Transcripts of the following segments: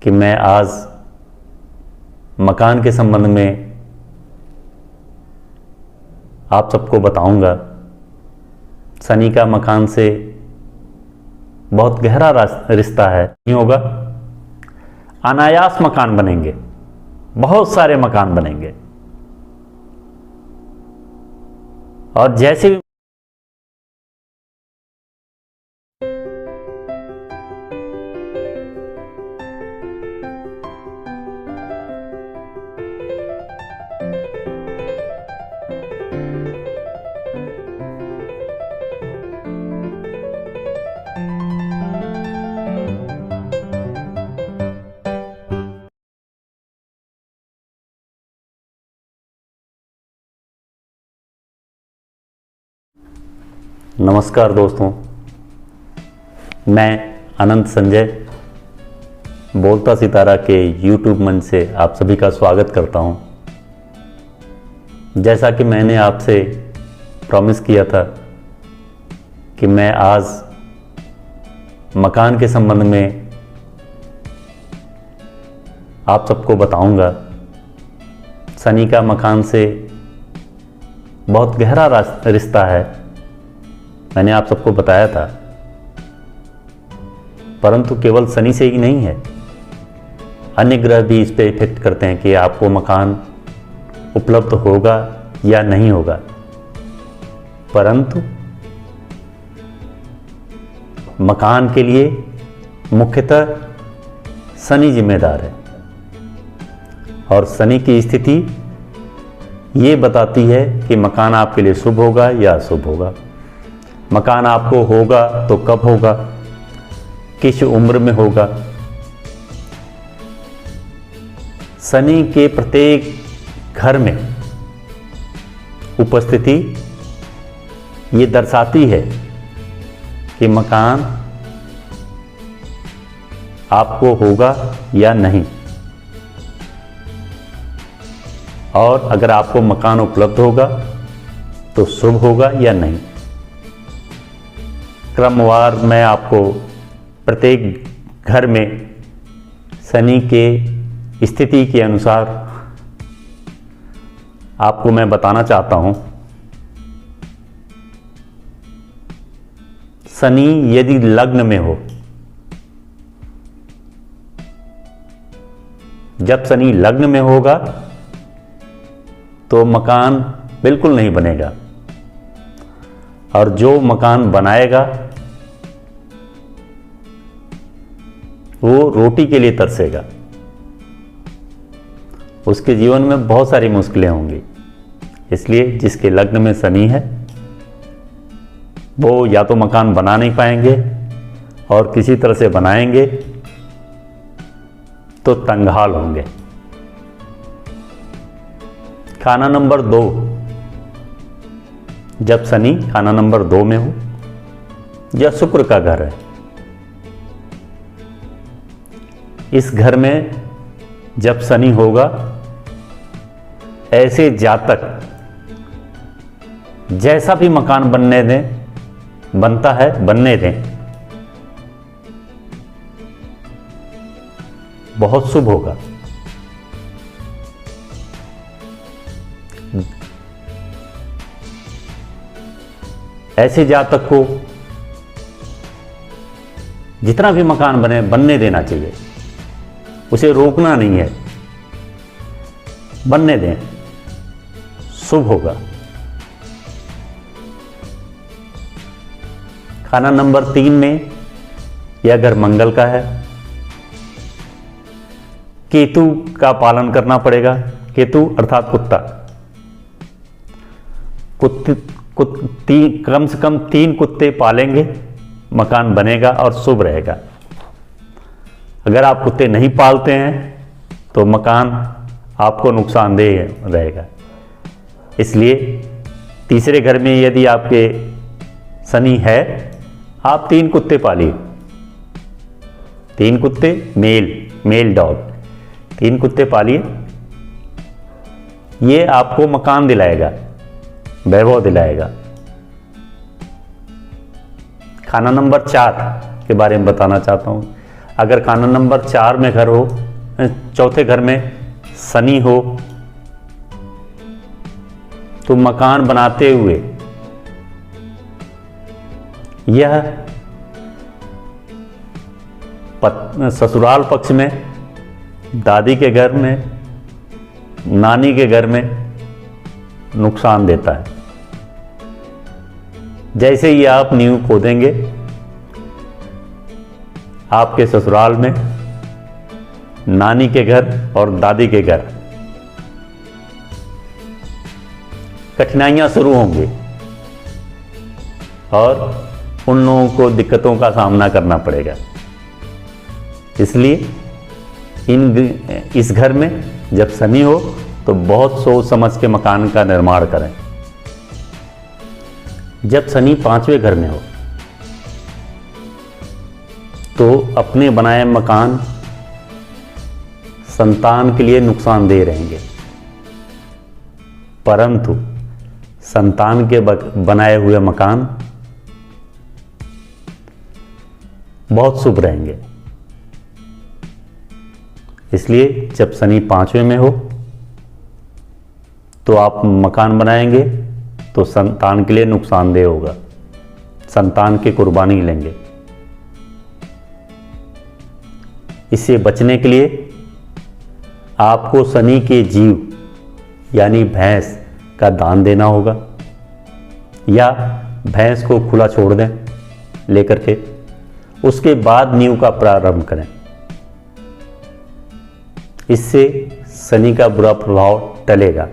कि मैं आज मकान के संबंध में आप सबको बताऊंगा। शनि का मकान से बहुत गहरा रिश्ता है। नहीं होगा, अनायास मकान बनेंगे, बहुत सारे मकान बनेंगे। और जैसे भी नमस्कार दोस्तों, मैं अनंत संजय बोलता सितारा के YouTube मंच से आप सभी का स्वागत करता हूं। जैसा कि मैंने आपसे प्रॉमिस किया था कि मैं आज मकान के संबंध में आप सबको बताऊंगा। शनि का मकान से बहुत गहरा रिश्ता है, मैंने आप सबको बताया था। परंतु केवल शनि से ही नहीं है, अन्य ग्रह भी इस पे इफेक्ट करते हैं कि आपको मकान उपलब्ध होगा या नहीं होगा। परंतु मकान के लिए मुख्यतः शनि जिम्मेदार है, और शनि की स्थिति ये बताती है कि मकान आपके लिए शुभ होगा या अशुभ होगा। मकान आपको होगा तो कब होगा, किस उम्र में होगा। शनि के प्रत्येक घर में उपस्थिति ये दर्शाती है कि मकान आपको होगा या नहीं, और अगर आपको मकान उपलब्ध होगा तो शुभ होगा या नहीं। क्रमवार मैं आपको प्रत्येक घर में शनि के स्थिति के अनुसार आपको मैं बताना चाहता हूं। शनि यदि लग्न में हो, जब शनि लग्न में होगा तो मकान बिल्कुल नहीं बनेगा, और जो मकान बनाएगा वो रोटी के लिए तरसेगा। उसके जीवन में बहुत सारी मुश्किलें होंगी। इसलिए जिसके लग्न में शनि है वो या तो मकान बना नहीं पाएंगे, और किसी तरह से बनाएंगे तो तंगहाल होंगे। खाना नंबर 2, जब शनि खाना नंबर 2 में हो, या शुक्र का घर है, इस घर में जब शनि होगा, ऐसे जातक जैसा भी मकान बनता है बनने दें, बहुत शुभ होगा। ऐसे जातक को जितना भी मकान बनने देना चाहिए, उसे रोकना नहीं है, बनने दें, शुभ होगा। खाना नंबर 3 में यह घर मंगल का है, केतु का पालन करना पड़ेगा। केतु अर्थात कुत्ता, कम से कम 3 कुत्ते पालेंगे, मकान बनेगा और शुभ रहेगा। अगर आप कुत्ते नहीं पालते हैं तो मकान आपको नुकसानदेह रहेगा। इसलिए तीसरे घर में यदि आपके शनि है, आप 3 कुत्ते पालिए। 3 कुत्ते, मेल डॉग, 3 कुत्ते पालिए। ये आपको मकान दिलाएगा, वैभव दिलाएगा। खाना नंबर 4 के बारे में बताना चाहता हूं। अगर खाना नंबर 4 में घर हो, चौथे घर में शनि हो, तो मकान बनाते हुए यह ससुराल पक्ष में, दादी के घर में, नानी के घर में नुकसान देता है। जैसे ही आप नींव खोदेंगे, आपके ससुराल में, नानी के घर और दादी के घर कठिनाइयां शुरू होंगी और उन लोगों को दिक्कतों का सामना करना पड़ेगा। इसलिए इस घर में जब शनि हो तो बहुत सोच समझ के मकान का निर्माण करें। जब शनि 5वें घर में हो तो अपने बनाए मकान संतान के लिए नुकसानदेह रहेंगे, परंतु संतान के बनाए हुए मकान बहुत शुभ रहेंगे। इसलिए जब शनि 5वें में हो तो आप मकान बनाएंगे तो संतान के लिए नुकसानदेह होगा, संतान की कुर्बानी लेंगे। इससे बचने के लिए आपको शनि के जीव यानी भैंस का दान देना होगा, या भैंस को खुला छोड़ दें लेकर के, उसके बाद नींव का प्रारंभ करें। इससे शनि का बुरा प्रभाव टलेगा।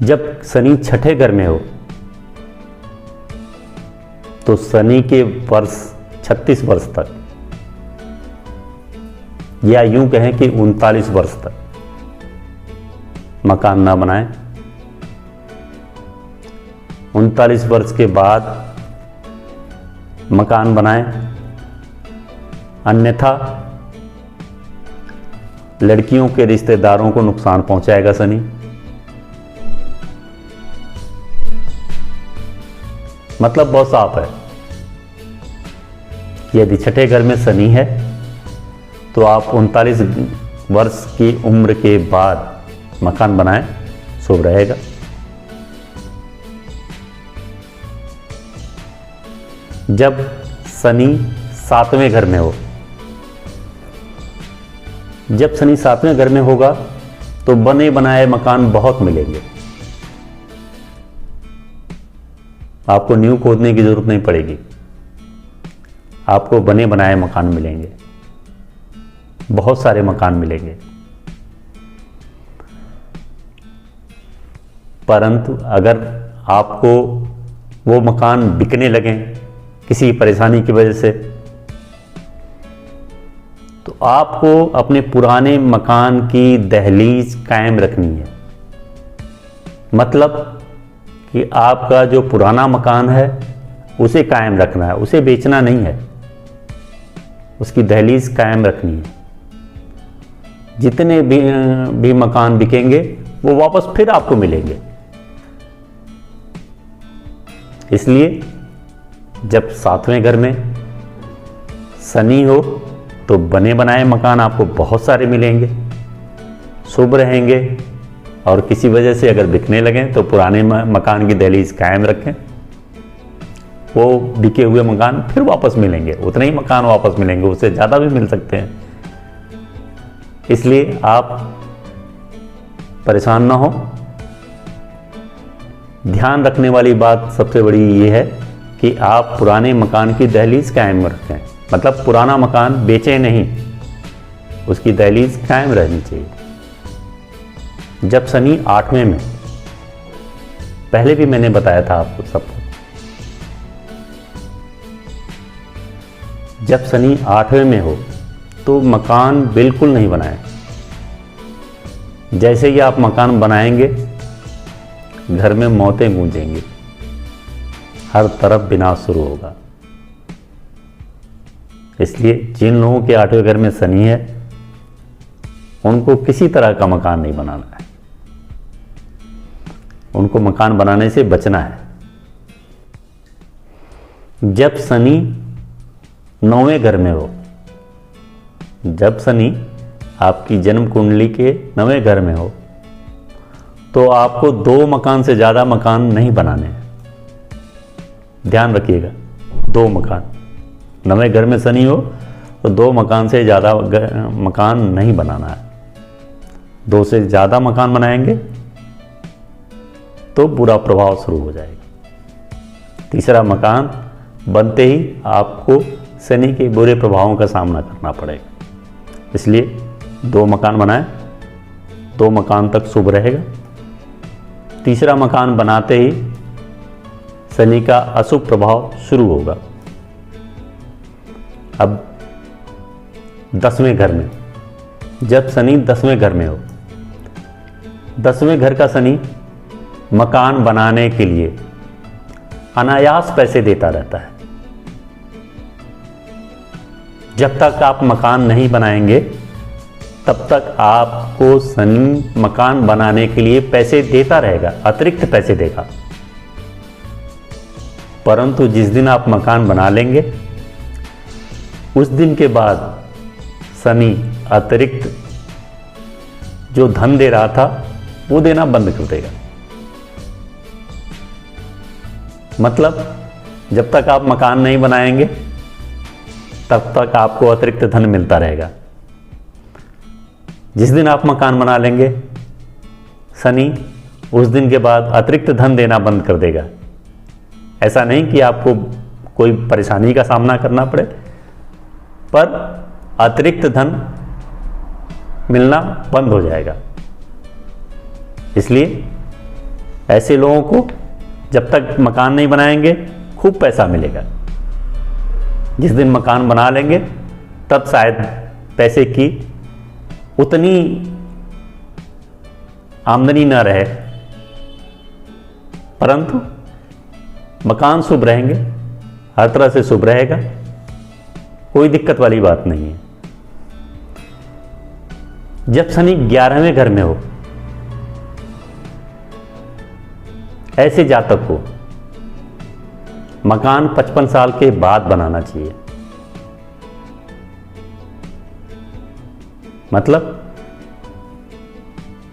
जब शनि 6ठे घर में हो तो शनि के वर्ष 36 वर्ष तक, या यूं कहें कि 39 वर्ष तक मकान ना बनाएं। 39 वर्ष के बाद मकान बनाएं, अन्यथा लड़कियों के रिश्तेदारों को नुकसान पहुंचाएगा शनि। मतलब बहुत साफ है, यदि 6ठे घर में शनि है तो आप 39 वर्ष की उम्र के बाद मकान बनाएं, शुभ रहेगा। जब शनि 7वें घर में हो, जब शनि 7वें घर में होगा तो बने बनाए मकान बहुत मिलेंगे, आपको नींव खोदने की जरूरत नहीं पड़ेगी, आपको बने बनाए मकान मिलेंगे, बहुत सारे मकान मिलेंगे। परंतु अगर आपको वो मकान बिकने लगें किसी परेशानी की वजह से, तो आपको अपने पुराने मकान की दहलीज कायम रखनी है। मतलब कि आपका जो पुराना मकान है उसे कायम रखना है, उसे बेचना नहीं है, उसकी दहलीज कायम रखनी है। जितने भी मकान बिकेंगे वो वापस फिर आपको मिलेंगे। इसलिए जब 7वें घर में शनि हो तो बने बनाए मकान आपको बहुत सारे मिलेंगे, शुभ रहेंगे। और किसी वजह से अगर बिकने लगें तो पुराने मकान की दहलीज कायम रखें, वो बिके हुए मकान फिर वापस मिलेंगे, उतने ही मकान वापस मिलेंगे, उससे ज़्यादा भी मिल सकते हैं। इसलिए आप परेशान ना हो। ध्यान रखने वाली बात सबसे बड़ी ये है कि आप पुराने मकान की दहलीज कायम रखें, मतलब पुराना मकान बेचें नहीं, उसकी दहलीज कायम रहनी चाहिए। जब शनि 8वें में, पहले भी मैंने बताया था आपको सबको, जब शनि 8वें में हो तो मकान बिल्कुल नहीं बनाएं। जैसे ही आप मकान बनाएंगे घर में मौतें गूंजेंगी, हर तरफ विनाश शुरू होगा। इसलिए जिन लोगों के 8वें घर में शनि है उनको किसी तरह का मकान नहीं बनाना है, उनको मकान बनाने से बचना है। जब शनि 9वें घर में हो, जब शनि आपकी जन्म कुंडली के 9वें घर में हो, तो आपको 2 मकान से ज़्यादा मकान नहीं बनाने हैं। ध्यान रखिएगा, 2 मकान। 9वें घर में शनि हो तो 2 मकान से ज़्यादा मकान नहीं बनाना है। 2 से ज़्यादा मकान बनाएंगे तो बुरा प्रभाव शुरू हो जाएगा। तीसरा मकान बनते ही आपको शनि के बुरे प्रभावों का सामना करना पड़ेगा। इसलिए 2 मकान बनाएं, 2 मकान तक शुभ रहेगा। तीसरा मकान बनाते ही शनि का अशुभ प्रभाव शुरू होगा। अब 10वें घर में, जब शनि 10वें घर में हो, 10वें घर का शनि मकान बनाने के लिए अनायास पैसे देता रहता है। जब तक आप मकान नहीं बनाएंगे तब तक आपको शनि मकान बनाने के लिए पैसे देता रहेगा, अतिरिक्त पैसे देगा। परंतु जिस दिन आप मकान बना लेंगे उस दिन के बाद शनि अतिरिक्त जो धन दे रहा था वो देना बंद कर देगा। मतलब जब तक आप मकान नहीं बनाएंगे तब तक आपको अतिरिक्त धन मिलता रहेगा। जिस दिन आप मकान बना लेंगे शनि उस दिन के बाद अतिरिक्त धन देना बंद कर देगा। ऐसा नहीं कि आपको कोई परेशानी का सामना करना पड़े, पर अतिरिक्त धन मिलना बंद हो जाएगा। इसलिए ऐसे लोगों को जब तक मकान नहीं बनाएंगे खूब पैसा मिलेगा। जिस दिन मकान बना लेंगे तब शायद पैसे की उतनी आमदनी न रहे, परंतु मकान शुभ रहेंगे, हर तरह से शुभ रहेगा, कोई दिक्कत वाली बात नहीं है। जब शनि 11वें घर में हो, ऐसे जातक को मकान 55 साल के बाद बनाना चाहिए। मतलब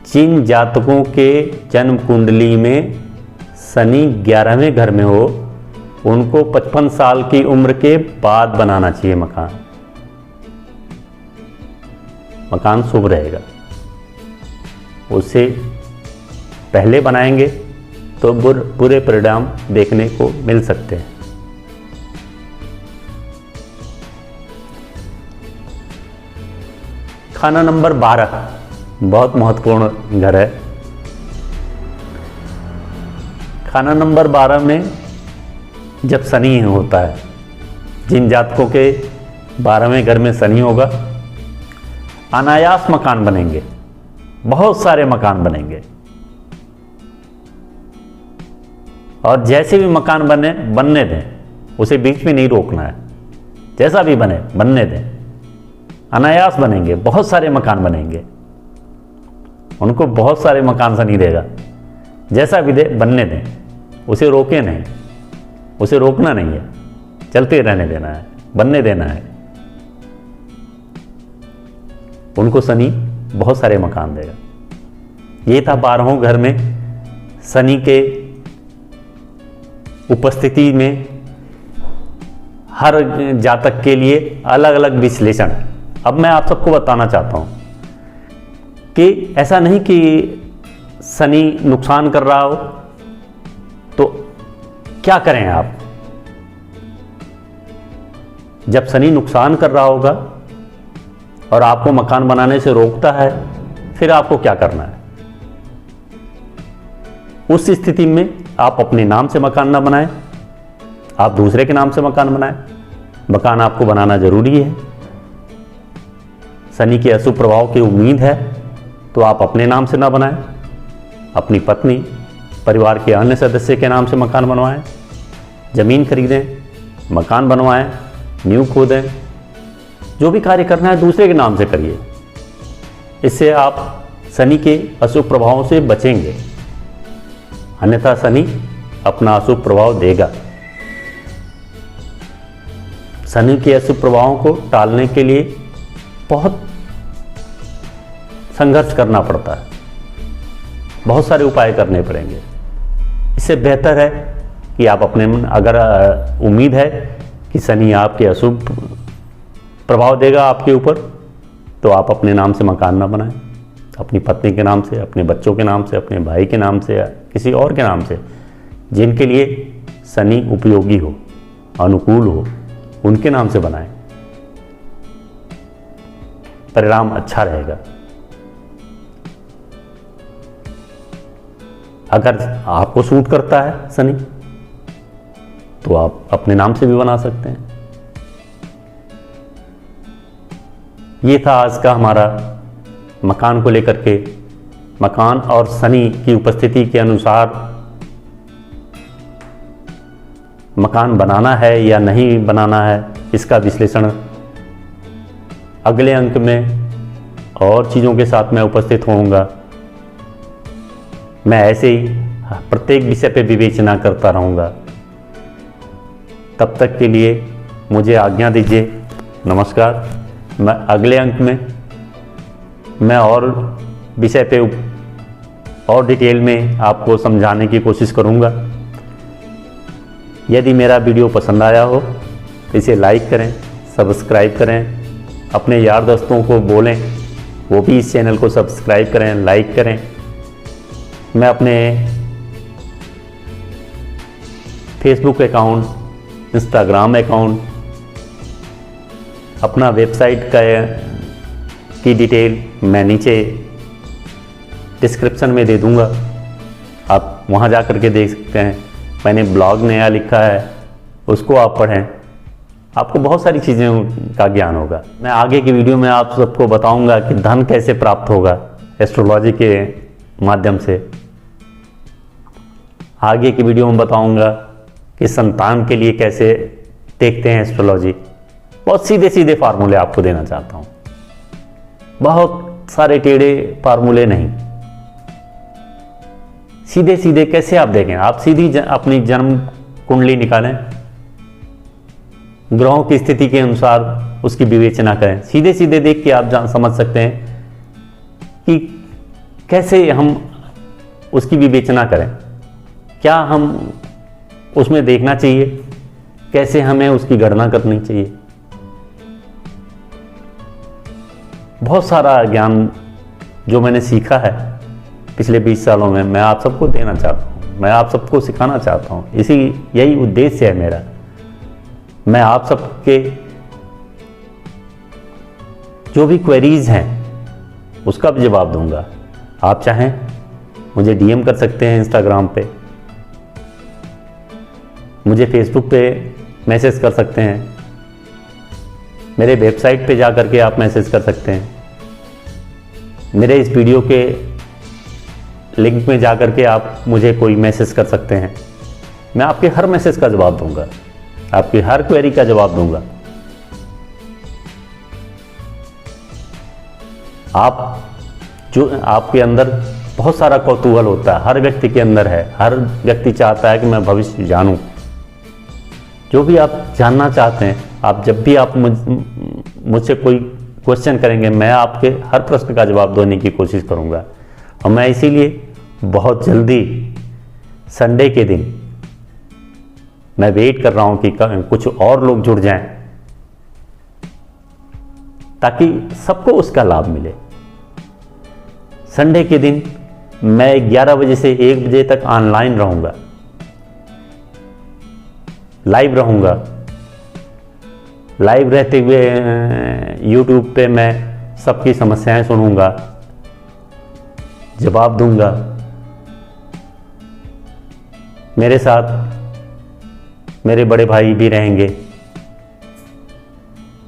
जिन जातकों के जन्म कुंडली में शनि 11वें घर में हो उनको 55 साल की उम्र के बाद बनाना चाहिए मकान। मकान शुभ रहेगा। उससे पहले बनाएंगे तो बुरे परिणाम देखने को मिल सकते हैं। खाना नंबर 12 बहुत महत्वपूर्ण घर है। खाना नंबर 12 में जब शनि होता है, जिन जातकों के 12वें घर में शनि होगा, अनायास मकान बनेंगे, बहुत सारे मकान बनेंगे। और जैसे भी मकान बनने दें, उसे बीच में नहीं रोकना है। जैसा भी बने बनने दें, अनायास बनेंगे, बहुत सारे मकान बनेंगे। उनको बहुत सारे मकान शनि देगा। जैसा भी दे बनने दें, उसे रोके नहीं, उसे रोकना नहीं है, चलते रहने देना है, बनने देना है। उनको शनि बहुत सारे मकान देगा। ये था 12वें घर में शनि के उपस्थिति में हर जातक के लिए अलग अलग विश्लेषण। अब मैं आप सबको बताना चाहता हूं कि ऐसा नहीं कि शनि नुकसान कर रहा हो तो क्या करें आप। जब शनि नुकसान कर रहा होगा और आपको मकान बनाने से रोकता है, फिर आपको क्या करना है। उस स्थिति में आप अपने नाम से मकान ना बनाएं, आप दूसरे के नाम से मकान बनाएं। मकान आपको बनाना जरूरी है। शनि के अशुभ प्रभाव की उम्मीद है तो आप अपने नाम से ना बनाएं, अपनी पत्नी, परिवार के अन्य सदस्य के नाम से मकान बनवाएं। जमीन खरीदें, मकान बनवाएं, नींव खोदें, जो भी कार्य करना है दूसरे के नाम से करिए। इससे आप शनि के अशुभ प्रभावों से बचेंगे, अन्यथा शनि अपना अशुभ प्रभाव देगा। शनि के अशुभ प्रभावों को टालने के लिए बहुत संघर्ष करना पड़ता है, बहुत सारे उपाय करने पड़ेंगे। इससे बेहतर है कि आप अपने अगर उम्मीद है कि शनि आपके अशुभ प्रभाव देगा आपके ऊपर, तो आप अपने नाम से मकान ना बनाएं, अपनी पत्नी के नाम से, अपने बच्चों के नाम से, अपने भाई के नाम से या किसी और के नाम से, जिनके लिए शनि उपयोगी हो, अनुकूल हो, उनके नाम से बनाएं। परिणाम अच्छा रहेगा। अगर आपको सूट करता है शनि, तो आप अपने नाम से भी बना सकते हैं। ये था आज का हमारा मकान को लेकर के, मकान और शनि की उपस्थिति के अनुसार मकान बनाना है या नहीं बनाना है, इसका विश्लेषण अगले अंक में और चीज़ों के साथ मैं उपस्थित होऊंगा। मैं ऐसे ही प्रत्येक विषय पे विवेचना करता रहूँगा। तब तक के लिए मुझे आज्ञा दीजिए। नमस्कार। मैं अगले अंक में मैं और विषय पे और डिटेल में आपको समझाने की कोशिश करूँगा। यदि मेरा वीडियो पसंद आया हो तो इसे लाइक करें, सब्सक्राइब करें, अपने यार दोस्तों को बोलें वो भी इस चैनल को सब्सक्राइब करें, लाइक करें। मैं अपने फेसबुक अकाउंट, इंस्टाग्राम अकाउंट, अपना वेबसाइट की डिटेल मैं नीचे डिस्क्रिप्शन में दे दूंगा, आप वहां जा कर के देख सकते हैं। मैंने ब्लॉग नया लिखा है, उसको आप पढ़ें, आपको बहुत सारी चीज़ों का ज्ञान होगा। मैं आगे की वीडियो में आप सबको बताऊंगा कि धन कैसे प्राप्त होगा एस्ट्रोलॉजी के माध्यम से। आगे की वीडियो में बताऊंगा कि संतान के लिए कैसे देखते हैं एस्ट्रोलॉजी। बहुत सीधे सीधे फार्मूले आपको देना चाहता हूँ, बहुत सारे टेढ़े फार्मूले नहीं, सीधे सीधे कैसे आप देखें। आप सीधी अपनी जन्म कुंडली निकालें, ग्रहों की स्थिति के अनुसार उसकी विवेचना करें। सीधे सीधे देख के आप समझ सकते हैं कि कैसे हम उसकी विवेचना करें, क्या हम उसमें देखना चाहिए, कैसे हमें उसकी गणना करनी चाहिए। बहुत सारा ज्ञान जो मैंने सीखा है पिछले 20 सालों में, मैं आप सबको देना चाहता हूँ, मैं आप सबको सिखाना चाहता हूँ। यही उद्देश्य है मेरा। मैं आप सबके जो भी क्वेरीज हैं उसका भी जवाब दूंगा। आप चाहें मुझे डीएम कर सकते हैं, इंस्टाग्राम पे, मुझे फेसबुक पे मैसेज कर सकते हैं, मेरे वेबसाइट पे जा कर के आप मैसेज कर सकते हैं, मेरे इस वीडियो के लिंक में जा कर के आप मुझे कोई मैसेज कर सकते हैं। मैं आपके हर मैसेज का जवाब दूंगा, आपकी हर क्वेरी का जवाब दूंगा। आपके अंदर बहुत सारा कौतूहल होता है, हर व्यक्ति के अंदर है। हर व्यक्ति चाहता है कि मैं भविष्य जानूं। जो भी आप जानना चाहते हैं, आप जब भी आप मुझसे कोई क्वेश्चन करेंगे, मैं आपके हर प्रश्न का जवाब देने की कोशिश करूंगा। और मैं इसीलिए बहुत जल्दी संडे के दिन मैं वेट कर रहा हूं कि कुछ और लोग जुड़ जाएं, ताकि सबको उसका लाभ मिले। संडे के दिन मैं 11 बजे से 1 बजे तक ऑनलाइन रहूंगा, लाइव रहूंगा। लाइव रहते हुए यूट्यूब पे मैं सबकी समस्याएं सुनूंगा, जवाब दूंगा। मेरे साथ मेरे बड़े भाई भी रहेंगे,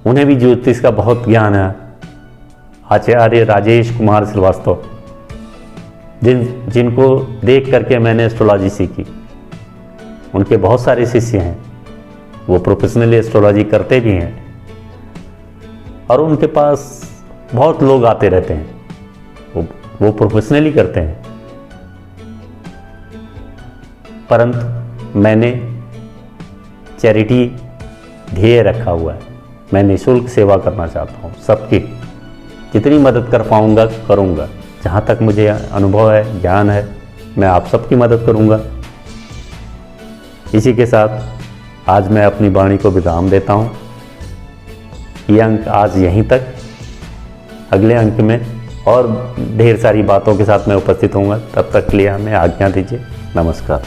उन्हें भी ज्योतिष का बहुत ज्ञान है। आचार्य राजेश कुमार श्रीवास्तव, जिनको देख करके मैंने एस्ट्रोलॉजी सीखी, उनके बहुत सारे शिष्य हैं। वो प्रोफेशनली एस्ट्रोलॉजी करते भी हैं और उनके पास बहुत लोग आते रहते हैं, वो प्रोफेशनली करते हैं। परंतु मैंने चैरिटी ध्येय रखा हुआ है। मैं निःशुल्क सेवा करना चाहता हूँ सबकी, जितनी मदद कर पाऊँगा करूँगा। जहाँ तक मुझे अनुभव है, ज्ञान है, मैं आप सबकी मदद करूँगा। इसी के साथ आज मैं अपनी वाणी को विराम देता हूँ। ये अंक आज यहीं तक। अगले अंक में और ढेर सारी बातों के साथ मैं उपस्थित होऊंगा। तब तक के लिए हमें आज्ञा दीजिए। नमस्कार।